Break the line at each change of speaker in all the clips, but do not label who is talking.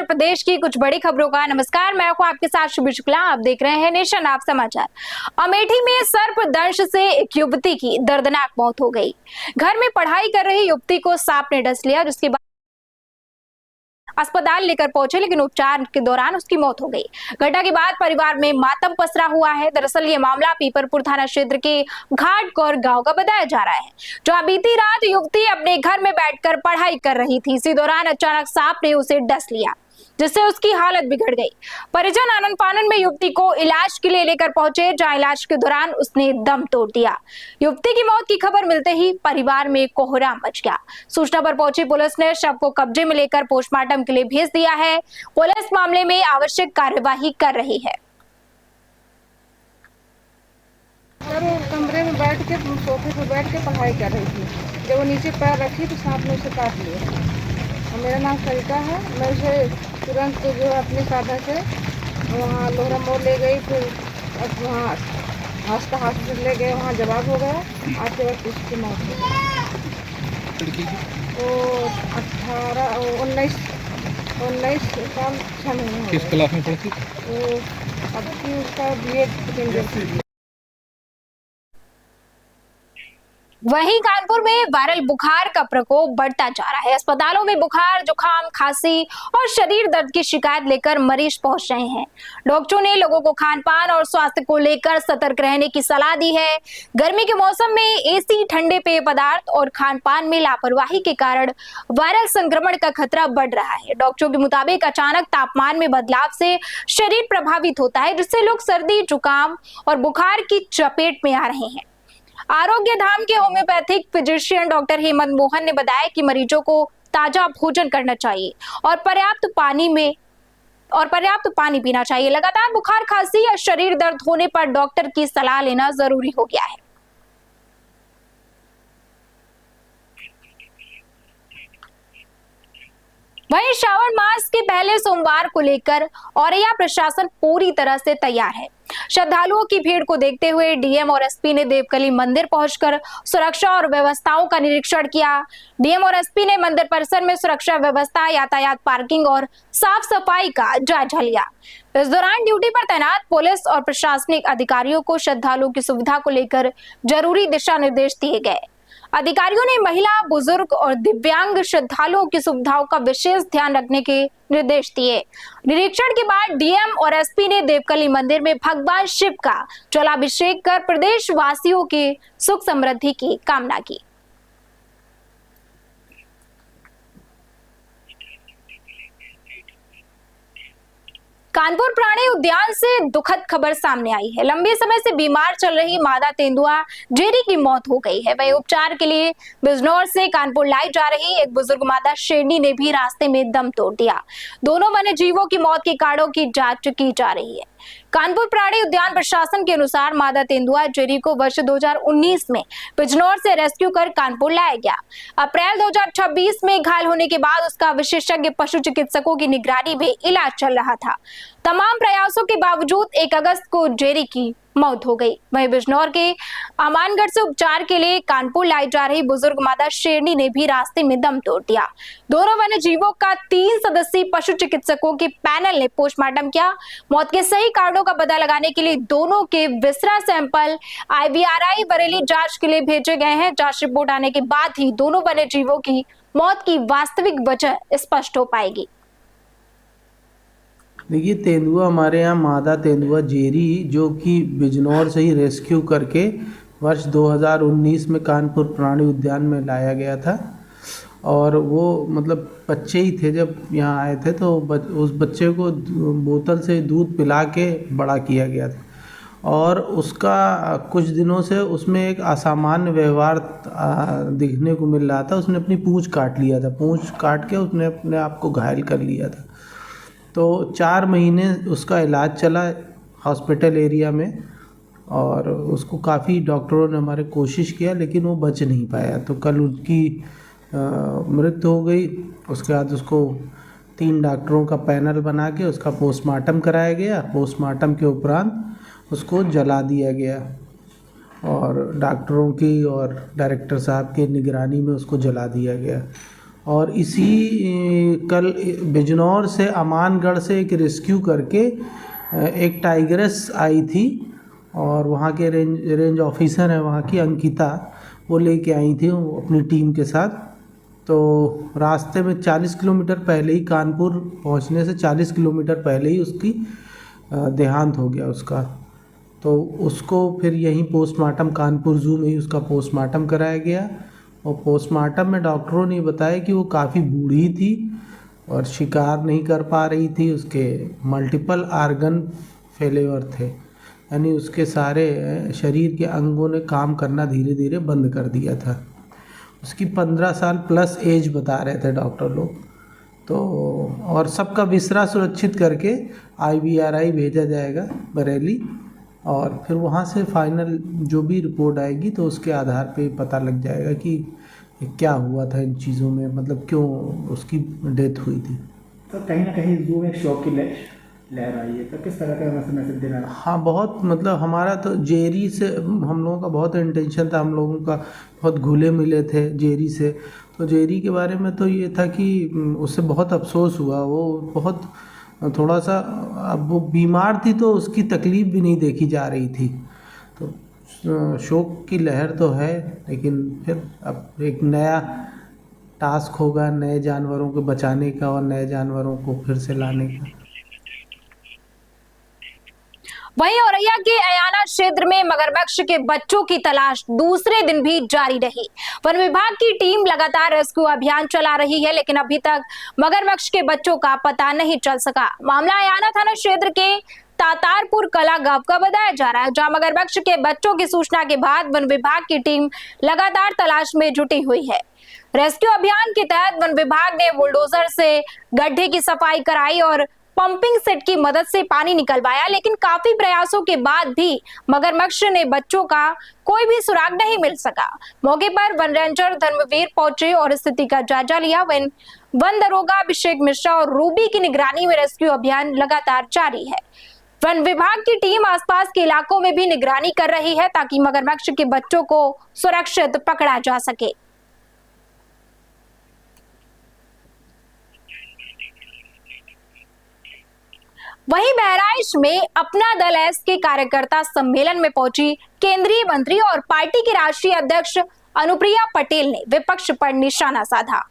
उत्तर प्रदेश की कुछ बड़ी खबरों का नमस्कार। मैं हूं आपके साथ शुभ शुक्ला। आप देख रहे हैं नेशन आप समाचार। अमेठी में सर्पदंश से एक युवती की दर्दनाक मौत हो गई। घर में पढ़ाई कर रही युवती को सांप ने डस लिया, जिसके बाद अस्पताल लेकर पहुंचे, लेकिन उपचार के दौरान उसकी मौत हो गई। घटना के बाद परिवार में मातम पसरा हुआ है। दरअसल ये मामला पीपरपुर थाना क्षेत्र के घाटगौर गांव का बताया जा रहा है, जहां बीती रात युवती अपने घर में बैठकर पढ़ाई कर रही थी। इसी दौरान अचानक सांप ने उसे डस लिया, जिससे उसकी हालत बिगड़ गई। परिजन आनन फानन में युवती को इलाज के लिए लेकर पहुंचे, जहां इलाज के दौरान उसने दम तोड़ दिया। युवती की मौत की खबर मिलते ही परिवार में कोहराम मच गया। सूचना पर पहुंची पुलिस ने शव को कब्जे में लेकर पोस्टमार्टम के लिए भेज दिया है। पुलिस मामले में आवश्यक कार्यवाही कर रही है।
कमरे में बैठ के सोफे पर बैठ के पढ़ाई कर रही थी। जब वो नीचे पैर रखी तो सांप ने उसे काट लिया। और मेरा नाम सरिता है। मैं उसे तुरंत जो है अपने साधन से वहाँ लोहरा मोड़ ले गई, फिर वहाँ आस्था हॉस्पिटल ले गए, वहाँ जवाब हो गया। आते वक्त उसकी मौत हो गई। तो 19 साल 6 महीने हो गए।
किस क्लास में पढ़ती?
तो अब की उसका BA
वहीं कानपुर में वायरल बुखार का प्रकोप बढ़ता जा रहा है। अस्पतालों में बुखार, जुकाम, खांसी और शरीर दर्द की शिकायत लेकर मरीज पहुंच रहे हैं। डॉक्टरों ने लोगों को खान पान और स्वास्थ्य को लेकर सतर्क रहने की सलाह दी है। गर्मी के मौसम में एसी, ठंडे पेय पदार्थ और खान पान में लापरवाही के कारण वायरल संक्रमण का खतरा बढ़ रहा है। डॉक्टरों के मुताबिक अचानक तापमान में बदलाव से शरीर प्रभावित होता है, जिससे लोग सर्दी, जुकाम और बुखार की चपेट में आ रहे हैं। आरोग्य धाम के homeopathic physician doctor Hemant Mohan ने बताया कि मरीजों को ताजा भोजन करना चाहिए और पर्याप्त पानी पीना चाहिए। लगातार बुखार, खांसी या शरीर दर्द होने पर डॉक्टर की सलाह लेना जरूरी हो गया है। वहीं श्रावण मास के पहले सोमवार को लेकर औरैया प्रशासन पूरी तरह से तैयार है। श्रद्धालुओं की भीड़ को देखते हुए डीएम और एसपी ने देवकली मंदिर पहुंचकर सुरक्षा और व्यवस्थाओं का निरीक्षण किया। डीएम और एसपी ने मंदिर परिसर में सुरक्षा व्यवस्था, यातायात, पार्किंग और साफ सफाई का जायजा लिया। इस दौरान ड्यूटी पर तैनात पुलिस और प्रशासनिक अधिकारियों को श्रद्धालुओं की सुविधा को लेकर जरूरी दिशा निर्देश दिए गए। अधिकारियों ने महिला, बुजुर्ग और दिव्यांग श्रद्धालुओं की सुविधाओं का विशेष ध्यान रखने के निर्देश दिए। निरीक्षण के बाद डीएम और एसपी ने देवकली मंदिर में भगवान शिव का जलाभिषेक कर प्रदेश वासियों की सुख समृद्धि की कामना की। कानपुर प्राणी उद्यान से दुखद खबर सामने आई है। लंबे समय से बीमार चल रही मादा तेंदुआ जेरी की मौत हो गई है। वही उपचार के लिए बिजनौर से कानपुर लाई जा रही एक बुजुर्ग मादा शेरनी ने भी रास्ते में दम तोड़ दिया। दोनों वन्य जीवों की मौत के कारणों की जांच की जा रही है। कानपुर प्राणी उद्यान प्रशासन के अनुसार मादा तेंदुआ जेरी को वर्ष 2019 में बिजनौर से रेस्क्यू कर कानपुर लाया गया। अप्रैल 2026 में घायल होने के बाद उसका विशेषज्ञ पशु चिकित्सकों की निगरानी में इलाज चल रहा था। तमाम प्रयासों के बावजूद 1 अगस्त को जेरी की मौत हो गई। वहीं बिजनौर के अमानगढ़ से उपचार के लिए कानपुर लाई जा रही बुजुर्ग मादा शेरनी ने भी रास्ते में दम तोड़ दिया। दोनों वन्य जीवों का 3 सदस्यीय पशु चिकित्सकों के पैनल ने पोस्टमार्टम किया। मौत के सही कारणों का पता लगाने के लिए दोनों के विसरा सैंपल IVRI बरेली जांच के लिए भेजे गए हैं। जांच रिपोर्ट आने के बाद ही दोनों वन्य जीवों की मौत की वास्तविक वजह स्पष्ट हो पाएगी।
देखिए, तेंदुआ हमारे यहाँ मादा तेंदुआ जेरी, जो कि बिजनौर से ही रेस्क्यू करके वर्ष 2019 में कानपुर प्राणी उद्यान में लाया गया था। और वो मतलब बच्चे ही थे जब यहाँ आए थे, तो उस बच्चे को बोतल से दूध पिला के बड़ा किया गया था। और उसका कुछ दिनों से उसमें एक असामान्य व्यवहार दिखने को मिल रहा था। उसने अपनी पूँछ काट लिया था। पूँछ काट के उसने अपने आप को घायल कर लिया था। तो 4 महीने उसका इलाज चला हॉस्पिटल एरिया में, और उसको काफ़ी डॉक्टरों ने हमारे कोशिश किया, लेकिन वो बच नहीं पाया। तो कल उसकी मृत्यु हो गई। उसके बाद उसको 3 डॉक्टरों का पैनल बना के उसका पोस्टमार्टम कराया गया। पोस्टमार्टम के उपरांत उसको जला दिया गया, और डॉक्टरों की और डायरेक्टर साहब की निगरानी में उसको जला दिया गया। और इसी कल बिजनौर से अमानगढ़ से एक रेस्क्यू करके एक टाइगरस आई थी और वहाँ के रेंज ऑफिसर है वहाँ की अंकिता, वो लेके आई थी वो अपनी टीम के साथ। तो रास्ते में 40 किलोमीटर पहले ही, कानपुर पहुँचने से 40 किलोमीटर पहले ही उसकी देहांत हो गया उसका। तो उसको फिर यहीं पोस्टमार्टम, कानपुर जू में ही उसका पोस्टमार्टम कराया गया और पोस्टमार्टम में डॉक्टरों ने बताया कि वो काफ़ी बूढ़ी थी और शिकार नहीं कर पा रही थी, उसके मल्टीपल आर्गन फेलियर थे, यानी उसके सारे शरीर के अंगों ने काम करना धीरे धीरे बंद कर दिया था। उसकी 15 साल प्लस एज बता रहे थे डॉक्टर लोग। तो और सबका विसरा सुरक्षित करके IVRI भेजा जाएगा बरेली और फिर वहाँ से फाइनल जो भी रिपोर्ट आएगी तो उसके आधार पे पता लग जाएगा कि क्या हुआ था इन चीज़ों में, मतलब क्यों उसकी डेथ हुई थी।
तो कहीं ना कहीं जू में शौक की लहर आई है, तो किस तरह का मैसेज देना?
हाँ, बहुत, मतलब हमारा तो जेरी से हम लोगों का बहुत इंटेंशन था, हम लोगों का बहुत घुले मिले थे जेरी से। तो जेरी के बारे में तो ये था कि उससे बहुत अफसोस हुआ, वो बहुत थोड़ा सा, अब वो बीमार थी तो उसकी तकलीफ़ भी नहीं देखी जा रही थी। तो शोक की लहर तो है, लेकिन फिर अब एक नया टास्क होगा नए जानवरों को बचाने का और नए जानवरों को फिर से लाने का।
वहीं औरैया के अयाना क्षेत्र में मगरमच्छ के बच्चों की तलाश दूसरे दिन भी जारी रही। वन विभाग की टीम लगातार रेस्क्यू अभियान चला रही है, लेकिन अभी तक मगरमच्छ के बच्चों का पता नहीं चल सका। मामला अयाना थाना क्षेत्र के तातारपुर कला गांव का बताया जा रहा है, जहां मगरमच्छ के बच्चों की सूचना के बाद वन विभाग की टीम लगातार तलाश में जुटी हुई है। रेस्क्यू अभियान के तहत वन विभाग ने बुलडोजर से गड्ढे की सफाई कराई और पंपिंग सेट की मदद से पानी निकलवाया, लेकिन काफी प्रयासों के बाद भी मगरमच्छ ने बच्चों का कोई भी सुराग नहीं मिल सका। मौके पर वन रेंजर धर्मवीर पहुंचे और स्थिति का जायजा लिया। वन दरोगा अभिषेक मिश्रा और रूबी की निगरानी में रेस्क्यू अभियान लगातार जारी है। वन विभाग की टीम आसपास के इलाकों में भी निगरानी कर रही है ताकि मगरमच्छ के बच्चों को सुरक्षित पकड़ा जा सके। वहीं बहराइच में अपना दल एस के कार्यकर्ता सम्मेलन में पहुंची केंद्रीय मंत्री और पार्टी की राष्ट्रीय अध्यक्ष अनुप्रिया पटेल ने विपक्ष पर निशाना साधा।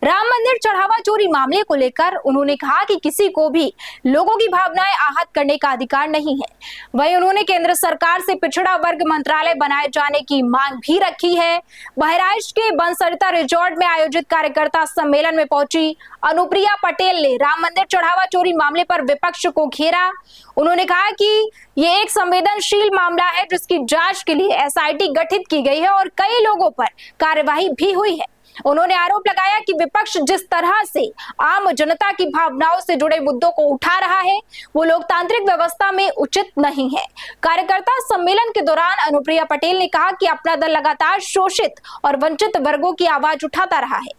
राम मंदिर चढ़ावा चोरी मामले को लेकर उन्होंने कहा कि किसी को भी लोगों की भावनाएं आहत करने का अधिकार नहीं है। वहीं उन्होंने केंद्र सरकार से पिछड़ा वर्ग मंत्रालय बनाए जाने की मांग भी रखी है। बहराइच के बंसरिता रिजॉर्ट में आयोजित कार्यकर्ता सम्मेलन में पहुंची अनुप्रिया पटेल ने राम मंदिर चढ़ावा चोरी मामले पर विपक्ष को घेरा। उन्होंने कहा कि ये एक संवेदनशील मामला है जिसकी जांच के लिए SIT गठित की गई है और कई लोगों पर कार्यवाही भी हुई है। उन्होंने आरोप लगाया कि विपक्ष जिस तरह से आम जनता की भावनाओं से जुड़े मुद्दों को उठा रहा है वो लोकतांत्रिक व्यवस्था में उचित नहीं है। कार्यकर्ता सम्मेलन के दौरान अनुप्रिया पटेल ने कहा कि अपना दल लगातार शोषित और वंचित वर्गों की आवाज उठाता रहा है।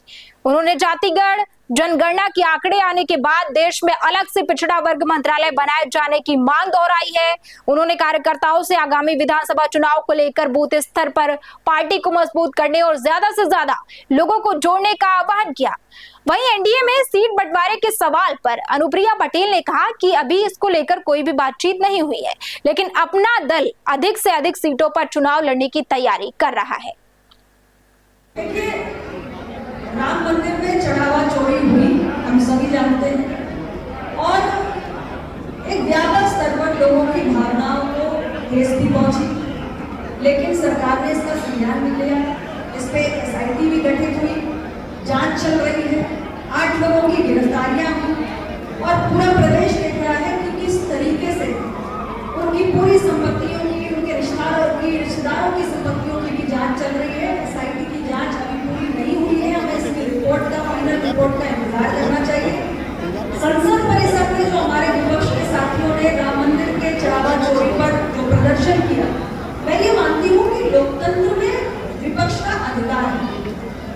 उन्होंने जातिगढ़ जनगणना के आंकड़े आने के बाद देश में अलग से पिछड़ा वर्ग मंत्रालय बनाए जाने की मांग दोहराई है। उन्होंने कार्यकर्ताओं से आगामी विधानसभा चुनाव को लेकर बूथ स्तर पर पार्टी को मजबूत करने और ज्यादा से ज्यादा लोगों को जोड़ने का आह्वान किया। वहीं एनडीए में सीट बंटवारे के सवाल पर अनुप्रिया पटेल ने कहा कि अभी इसको लेकर कोई भी बातचीत नहीं हुई है, लेकिन अपना दल अधिक से अधिक सीटों पर चुनाव लड़ने की तैयारी कर रहा है।
राम मंदिर में चढ़ावा चोरी हुई, हम सभी जानते हैं, और एक व्यापक स्तर पर लोगों की भावनाओं को ठेस भी पहुंची, लेकिन सरकार ने इसका संज्ञान नहीं लिया। इस पे SIT भी गठित हुई, जांच चल रही है, 8 लोगों की गिरफ्तारियां हुई और पूरा प्रदेश देख रहा है कि किस तरीके से उनकी पूरी संपत्तियों की, उनके रिश्तेदारों की संपत्तियों की भी जांच चल रही है। SIT की जांच अभी पूरी नहीं हुई है, हमें इसकी रिपोर्ट का, फाइनल रिपोर्ट का इंतजार करना चाहिए। संसद परिसर में जो हमारे विपक्ष के साथियों ने राम मंदिर के चढ़ावा चोरी पर जो प्रदर्शन किया, मैं ये मानती हूँ कि लोकतंत्र में विपक्ष का अधिकार है।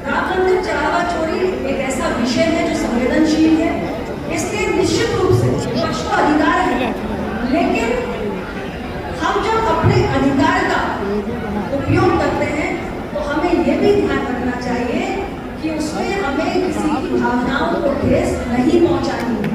राम मंदिर चढ़ावा चोरी एक ऐसा विषय है जो संवेदनशील है, इसलिए निश्चित रूप से विपक्ष का अधिकार है, लेकिन हम जब अपने अधिकार का उपयोग करते हैं तो हमें यह भी ध्यान रखना चाहिए कि उसमें हमें कभी किसी की भावनाओं को ठेस नहीं पहुंचाएंगे।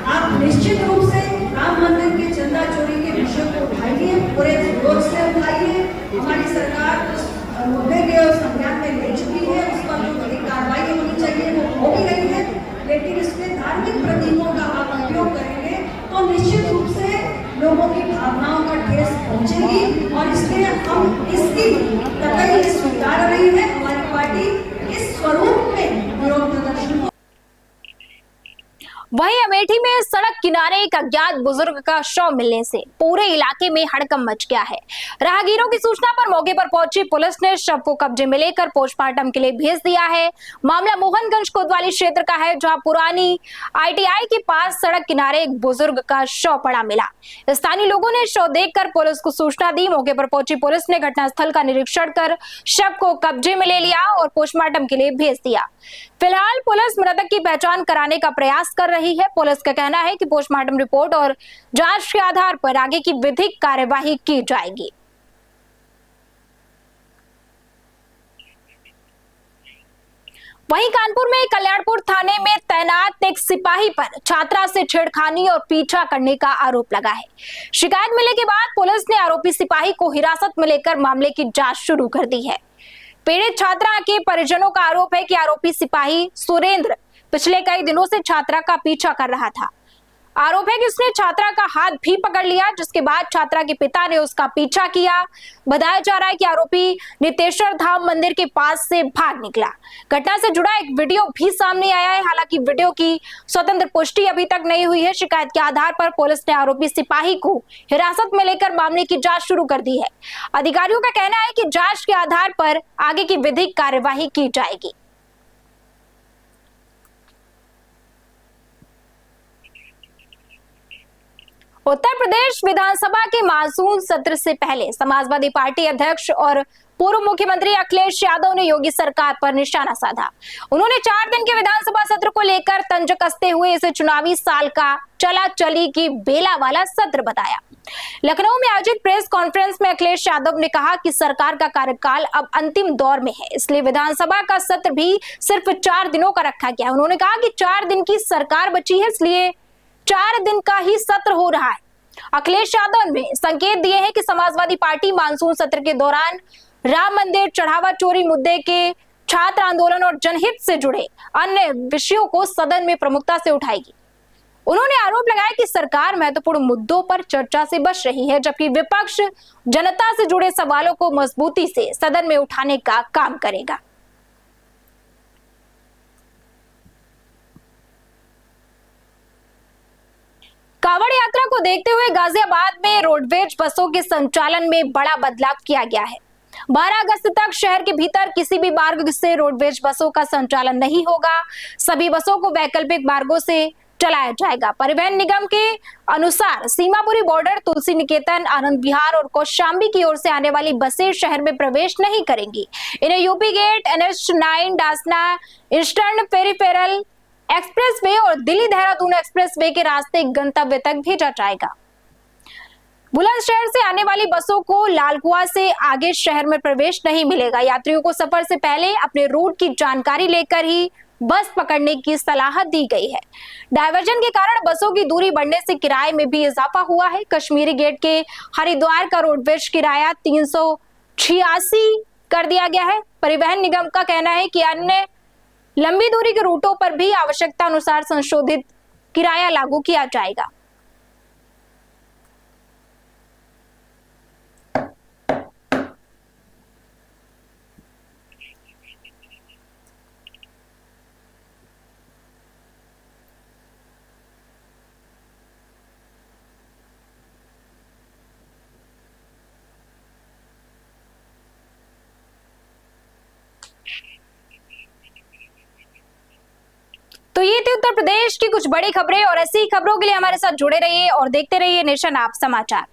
आप निश्चित रूप से राम मंदिर के चंदा चोरी के विषय को उठाइए, पूरे जोर से उठाइए। हमारी सरकार उस मुद्दे के संज्ञान में ले चुकी है, उस पर जो बड़ी कार्रवाई होनी चाहिए वो हो भी रही है, लेकिन इसमें धार्मिक प्रतीकों का आप उपयोग करेंगे तो निश्चित रूप से लोगों की भावनाओं का ठेस पहुंचेगी और इसलिए हम इसकी कतई स्वीकार रही है। हमारी पार्टी इस स्वरूप में विरोध प्रदर्शन।
वहीं अमेठी में सड़क किनारे एक अज्ञात बुजुर्ग का शव मिलने से पूरे इलाके में हड़कंप मच गया है। राहगीरों की सूचना पर मौके पर पहुंची पुलिस ने शव को कब्जे में लेकर पोस्टमार्टम के लिए भेज दिया है। मामला मोहनगंज कोतवाली क्षेत्र का है, जहां पुरानी ITI के पास सड़क किनारे एक बुजुर्ग का शव पड़ा मिला। स्थानीय लोगों ने शव देखकर पुलिस को सूचना दी। मौके पर पहुंची पुलिस ने घटनास्थल का निरीक्षण कर शव को कब्जे में ले लिया और पोस्टमार्टम के लिए भेज दिया। फिलहाल पुलिस मृतक की पहचान कराने का प्रयास कर रही है। पुलिस का कहना है कि पोस्टमार्टम रिपोर्ट और जांच के आधार पर आगे की विधिक कार्यवाही की जाएगी। वहीं कानपुर में कल्याणपुर थाने में तैनात एक सिपाही पर छात्रा से छेड़खानी और पीछा करने का आरोप लगा है। शिकायत मिलने के बाद पुलिस ने आरोपी सिपाही को हिरासत में लेकर मामले की जांच शुरू कर दी है। पीड़ित छात्रा के परिजनों का आरोप है कि आरोपी सिपाही सुरेंद्र पिछले कई दिनों से छात्रा का पीछा कर रहा था। आरोप है कि उसने छात्रा का हाथ भी पकड़ लिया, जिसके बाद छात्रा के पिता ने उसका पीछा किया। बताया जा रहा है कि आरोपी नितेश्वर धाम मंदिर के पास से भाग निकला। घटना से जुड़ा एक वीडियो भी सामने आया है, हालांकि वीडियो की स्वतंत्र पुष्टि अभी तक नहीं हुई है। शिकायत के आधार पर पुलिस ने आरोपी सिपाही को हिरासत में लेकर मामले की जांच शुरू कर दी है। अधिकारियों का कहना है कि जांच के आधार पर आगे की विधिक कार्यवाही की जाएगी। उत्तर प्रदेश विधानसभा के मानसून सत्र से पहले समाजवादी पार्टी अध्यक्ष और पूर्व मुख्यमंत्री अखिलेश यादव ने योगी सरकार पर निशाना साधा। उन्होंने 4 दिन के विधानसभा सत्र को लेकर तंज कसते हुए इसे चुनावी साल का चला चली की बेला वाला सत्र बताया। लखनऊ में आयोजित प्रेस कॉन्फ्रेंस में अखिलेश यादव ने कहा कि सरकार का कार्यकाल अब अंतिम दौर में है, इसलिए विधानसभा का सत्र भी सिर्फ 4 दिनों का रखा गया। उन्होंने कहा कि 4 दिन की सरकार बची है, इसलिए 4 दिन का ही सत्र हो रहा है। अखिलेश यादव ने संकेत दिए हैं कि समाजवादी पार्टी मानसून सत्र के दौरान राम मंदिर, चढ़ावा चोरी मुद्दे के, छात्र आंदोलन और जनहित से जुड़े अन्य विषयों को सदन में प्रमुखता से उठाएगी। उन्होंने आरोप लगाया कि सरकार महत्वपूर्ण मुद्दों पर चर्चा से बच रही है, जबकि विपक्ष जनता से जुड़े सवालों को मजबूती से सदन में उठाने का काम करेगा। कांवड़ यात्रा को देखते हुए गाजियाबाद में रोडवेज बसों के संचालन में बड़ा बदलाव किया गया है। 12 अगस्त तक शहर के भीतर किसी भी मार्ग से रोडवेज बसों का संचालन नहीं होगा। सभी बसों को वैकल्पिक मार्गों से चलाया जाएगा। परिवहन निगम के अनुसार सीमापुरी बॉर्डर, तुलसी निकेतन, आनंद विहार और कौशाम्बी की ओर से आने वाली बसें शहर में प्रवेश नहीं करेंगी। इन्हें UP gate, NH9, Dasna, eastern peripheral expressway और दिल्ली देहरादून एक्सप्रेसवे के रास्ते गंतव्य तक भेजा जाएगा। बुलंदशहर से आने वाली बसों को लालकुआं से आगे शहर में प्रवेश नहीं मिलेगा। यात्रियों को सफर से पहले अपने रूट की जानकारी लेकर ही बस पकड़ने की सलाह दी गई है। डायवर्जन के कारण बसों की दूरी बढ़ने से किराए में भी इजाफा हुआ है। कश्मीरी गेट के हरिद्वार का रोडवेज किराया 386 कर दिया गया है। परिवहन निगम का कहना है कि अन्य लंबी दूरी के रूटों पर भी आवश्यकता अनुसार संशोधित किराया लागू किया जाएगा। तो ये थी उत्तर प्रदेश की कुछ बड़ी खबरें, और ऐसी खबरों के लिए हमारे साथ जुड़े रहिए और देखते रहिए नेशन आप समाचार।